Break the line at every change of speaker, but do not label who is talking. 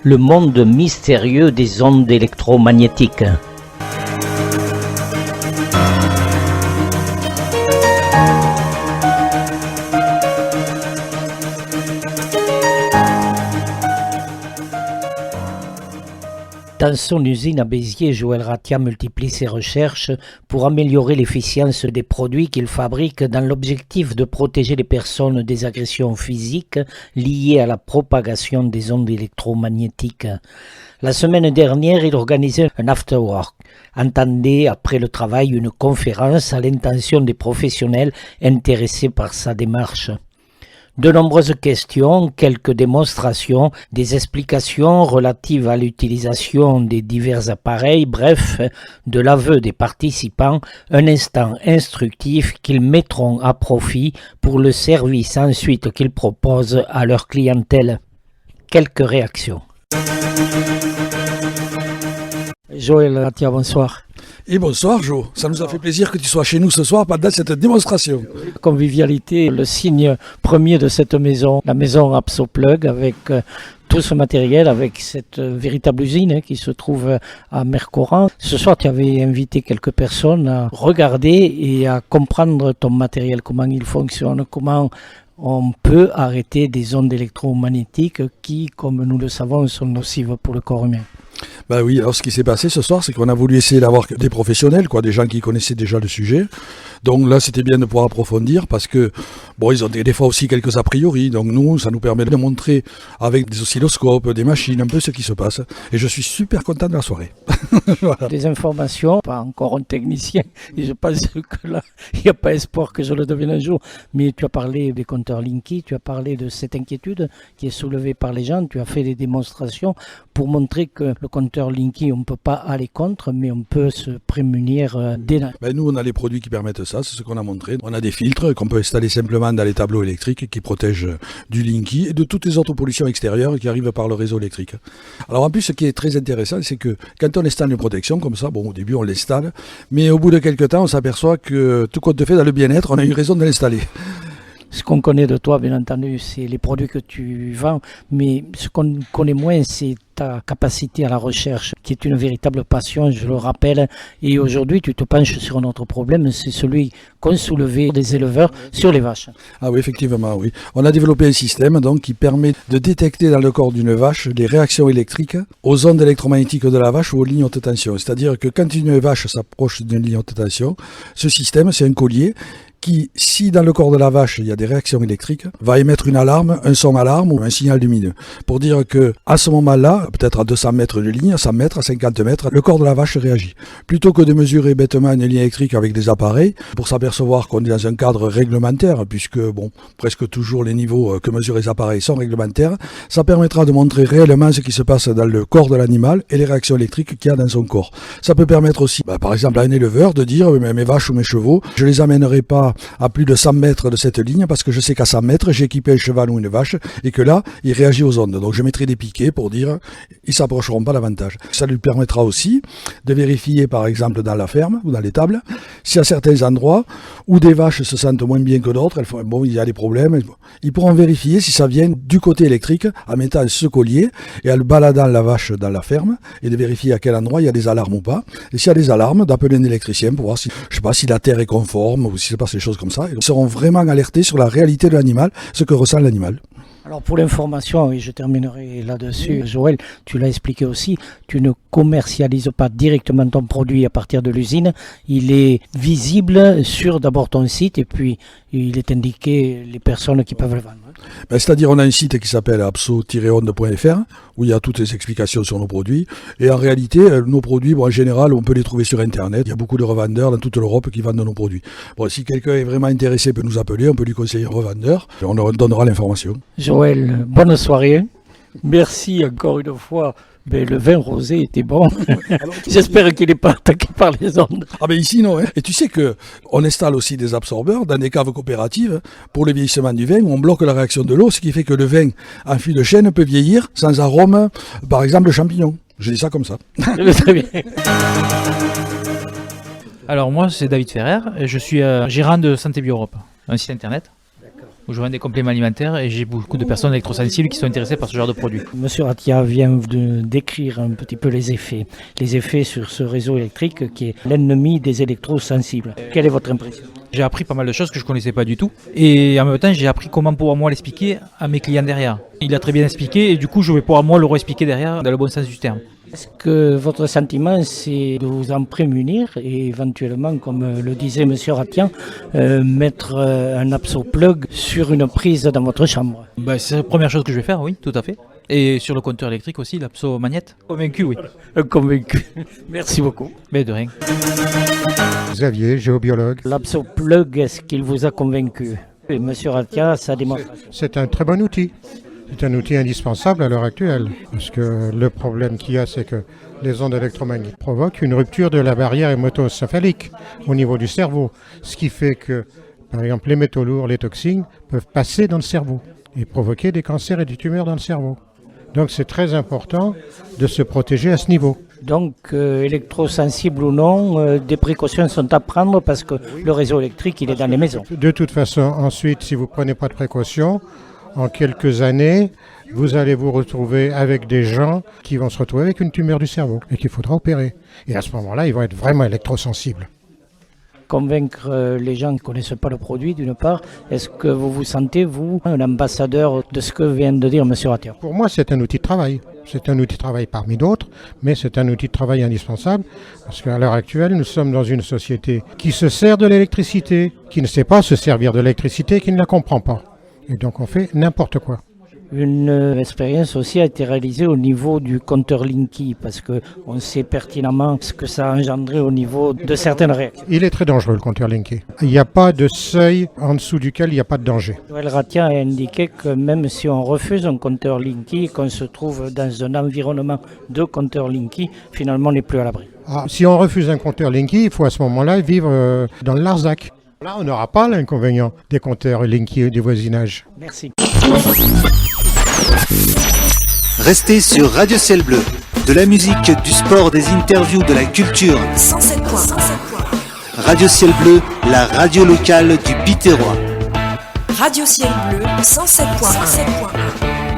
Le monde mystérieux des ondes électromagnétiques. Dans son usine à Béziers, Joël Ratia multiplie ses recherches pour améliorer l'efficience des produits qu'il fabrique dans l'objectif de protéger les personnes des agressions physiques liées à la propagation des ondes électromagnétiques. La semaine dernière, il organisait un after-work. Entendez après le travail une conférence à l'intention des professionnels intéressés par sa démarche. De nombreuses questions, quelques démonstrations, des explications relatives à l'utilisation des divers appareils, bref, de l'aveu des participants, un instant instructif qu'ils mettront à profit pour le service ensuite qu'ils proposent à leur clientèle. Quelques réactions. Joël Ratia, bonsoir.
Et bonsoir Jo, ça nous a fait plaisir que tu sois chez nous ce soir pendant cette démonstration.
Convivialité, le signe premier de cette maison, la maison Apsoplug avec tout ce matériel, avec cette véritable usine qui se trouve à Mercoran. Ce soir, tu avais invité quelques personnes à regarder et à comprendre ton matériel, comment il fonctionne, comment on peut arrêter des ondes électromagnétiques qui, comme nous le savons, sont nocives pour le corps humain.
Bah oui, alors ce qui s'est passé ce soir, c'est qu'on a voulu essayer d'avoir des professionnels, des gens qui connaissaient déjà le sujet. Donc là, c'était bien de pouvoir approfondir parce que, ils ont des fois aussi quelques a priori. Donc nous, ça nous permet de montrer avec des oscilloscopes, des machines, un peu ce qui se passe. Et je suis super content de la soirée.
Voilà. Des informations, pas encore un technicien. Et je pense que là, il n'y a pas espoir que je le devienne un jour. Mais tu as parlé des compteurs Linky, tu as parlé de cette inquiétude qui est soulevée par les gens. Tu as fait des démonstrations pour montrer que le compteur Linky, on ne peut pas aller contre, mais on peut se prémunir dès là.
Nous, on a les produits qui permettent ça, c'est ce qu'on a montré. On a des filtres qu'on peut installer simplement dans les tableaux électriques qui protègent du Linky et de toutes les autres pollutions extérieures qui arrivent par le réseau électrique. Alors en plus, ce qui est très intéressant, c'est que quand on installe une protection comme ça, au début on l'installe, mais au bout de quelques temps, on s'aperçoit que tout compte fait dans le bien-être, on a eu raison de l'installer.
Ce qu'on connaît de toi, bien entendu, c'est les produits que tu vends, mais ce qu'on connaît moins, c'est ta capacité à la recherche, qui est une véritable passion, je le rappelle. Et aujourd'hui, tu te penches sur un autre problème, c'est celui qu'ont soulevé des éleveurs sur les vaches.
Ah oui, effectivement, oui. On a développé un système qui permet de détecter dans le corps d'une vache les réactions électriques aux ondes électromagnétiques de la vache ou aux lignes haute tension. C'est-à-dire que quand une vache s'approche d'une ligne haute tension, ce système, c'est un collier qui, si dans le corps de la vache il y a des réactions électriques, va émettre une alarme, un son alarme ou un signal lumineux. Pour dire que à ce moment-là, peut-être à 200 mètres de ligne, à 100 mètres, à 50 mètres, le corps de la vache réagit. Plutôt que de mesurer bêtement une ligne électrique avec des appareils, pour s'apercevoir qu'on est dans un cadre réglementaire, puisque presque toujours les niveaux que mesurent les appareils sont réglementaires, ça permettra de montrer réellement ce qui se passe dans le corps de l'animal et les réactions électriques qu'il y a dans son corps. Ça peut permettre aussi, par exemple, à un éleveur de dire mes vaches ou mes chevaux, je les amènerai pas à plus de 100 mètres de cette ligne parce que je sais qu'à 100 mètres, j'ai équipé un cheval ou une vache et que là, il réagit aux ondes. Donc je mettrai des piquets pour dire ils ne s'approcheront pas davantage. Ça lui permettra aussi de vérifier, par exemple, dans la ferme ou dans l'étable, si à certains endroits où des vaches se sentent moins bien que d'autres, il y a des problèmes, ils pourront vérifier si ça vient du côté électrique en mettant ce collier et en baladant la vache dans la ferme et de vérifier à quel endroit il y a des alarmes ou pas. Et s'il y a des alarmes, d'appeler un électricien pour voir si, si la terre est conforme ou si se passe des choses comme ça. Ils seront vraiment alertés sur la réalité de l'animal, ce que ressent l'animal.
Alors pour l'information, et je terminerai là-dessus, Joël, tu l'as expliqué aussi, tu ne commercialises pas directement ton produit à partir de l'usine, il est visible sur d'abord ton site et puis il est indiqué les personnes qui peuvent le vendre.
C'est-à-dire on a un site qui s'appelle apso-onde.fr où il y a toutes les explications sur nos produits et en réalité nos produits en général on peut les trouver sur internet, il y a beaucoup de revendeurs dans toute l'Europe qui vendent nos produits. Si quelqu'un est vraiment intéressé peut nous appeler, on peut lui conseiller un revendeur et on leur donnera l'information.
Joël, bonne soirée, merci encore une fois. Le vin rosé était bon. J'espère qu'il n'est pas attaqué par les ondes.
Ici non. Et tu sais qu'on installe aussi des absorbeurs dans des caves coopératives pour le vieillissement du vin où on bloque la réaction de l'eau, ce qui fait que le vin en fût de chêne peut vieillir sans arôme, par exemple, de champignons. Je dis ça comme ça.
Très bien.
Alors moi c'est David Ferrer et je suis gérant de Santé Bio Europe. un site internet où je vends des compléments alimentaires et j'ai beaucoup de personnes électrosensibles qui sont intéressées par ce genre de produits.
Monsieur Ratia vient de décrire un petit peu les effets sur ce réseau électrique qui est l'ennemi des électrosensibles. Quelle est votre impression?
J'ai appris pas mal de choses que je ne connaissais pas du tout et en même temps j'ai appris comment pouvoir moi l'expliquer à mes clients derrière. Il a très bien expliqué et du coup je vais pouvoir moi le réexpliquer derrière dans le bon sens du terme.
Est-ce que votre sentiment, c'est de vous en prémunir et éventuellement, comme le disait M. Ratian, mettre un Apso plug sur une prise dans votre chambre?
C'est la première chose que je vais faire, oui, tout à fait. Et sur le compteur électrique aussi, l'Apso Magnette. Convaincu, oui.
Convaincu. Merci beaucoup.
Mais de rien.
Xavier, géobiologue.
L'Apso plug, est-ce qu'il vous a convaincu? Et M. Ratia, sa démonstration.
C'est un très bon outil. C'est un outil indispensable à l'heure actuelle, parce que le problème qu'il y a, c'est que les ondes électromagnétiques provoquent une rupture de la barrière hématocéphalique au niveau du cerveau, ce qui fait que, par exemple, les métaux lourds, les toxines, peuvent passer dans le cerveau et provoquer des cancers et des tumeurs dans le cerveau. Donc c'est très important de se protéger à ce niveau.
Donc, électrosensible ou non, des précautions sont à prendre parce que le réseau électrique, il est dans les maisons.
De toute façon, ensuite, si vous ne prenez pas de précautions, en quelques années, vous allez vous retrouver avec des gens qui vont se retrouver avec une tumeur du cerveau et qu'il faudra opérer. Et à ce moment-là, ils vont être vraiment électrosensibles.
Convaincre les gens qui ne connaissent pas le produit, d'une part, est-ce que vous vous sentez, vous, un ambassadeur de ce que vient de dire M. Ratia?
Pour moi, c'est un outil de travail. C'est un outil de travail parmi d'autres, mais c'est un outil de travail indispensable parce qu'à l'heure actuelle, nous sommes dans une société qui se sert de l'électricité, qui ne sait pas se servir de l'électricité, qui ne la comprend pas. Et donc on fait n'importe quoi.
Une expérience aussi a été réalisée au niveau du compteur Linky, parce qu'on sait pertinemment ce que ça a engendré au niveau de certaines réactions.
Il est très dangereux le compteur Linky. Il n'y a pas de seuil en dessous duquel il n'y a pas de danger.
Joël Ratia a indiqué que même si on refuse un compteur Linky, qu'on se trouve dans un environnement de compteur Linky, finalement on n'est plus à l'abri.
Si on refuse un compteur Linky, il faut à ce moment-là vivre dans le Larzac. Là, on n'aura pas l'inconvénient des compteurs Linky du voisinage.
Merci.
Restez sur Radio Ciel Bleu. De la musique, du sport, des interviews, de la culture.
107 points.
Radio Ciel Bleu, la radio locale du Biterrois.
Radio Ciel Bleu, 107 points.